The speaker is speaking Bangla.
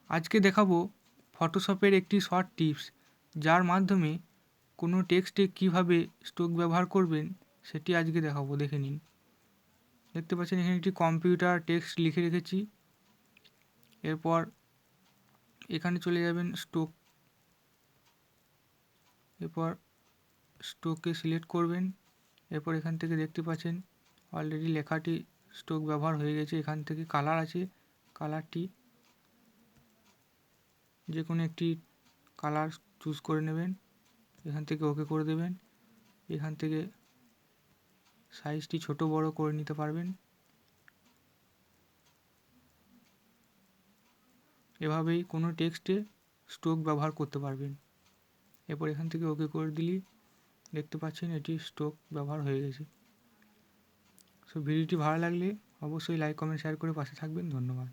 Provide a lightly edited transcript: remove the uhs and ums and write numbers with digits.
আজকে দেখাবো ফটোশপের একটি শর্ট টিপস, যার মাধ্যমে কোনো টেক্সটে কিভাবে স্ট্রোক ব্যবহার করবেন সেটি আজকে দেখাবো। দেখে নিন। দেখতে পাচ্ছেন এখানে একটি কম্পিউটার টেক্সট লিখে রেখেছি। এরপর এখানে চলে যাবেন স্ট্রোক, এরপর স্ট্রোককে সিলেক্ট করবেন। এরপর এখান থেকে দেখতে পাচ্ছেন অলরেডি লেখাটি স্ট্রোক ব্যবহার হয়ে গেছে। এখান থেকে কালার আছে, কালারটি যে কোনো একটি কালার চুজ করে নেবেন। এখান থেকে ওকে করে দেবেন। এখান থেকে সাইজটি ছোট বড় করে নিতে পারবেন। এভাবেই কোনো টেক্সটে স্ট্রোক ব্যবহার করতে পারবেন। এরপর এখান থেকে ওকে করে দিলেই দেখতে পাচ্ছেন এটি স্ট্রোক ব্যবহার হয়ে গেছে। সো ভিডিওটি ভালো লাগলে অবশ্যই লাইক, কমেন্ট, শেয়ার করে পাশে থাকবেন। ধন্যবাদ।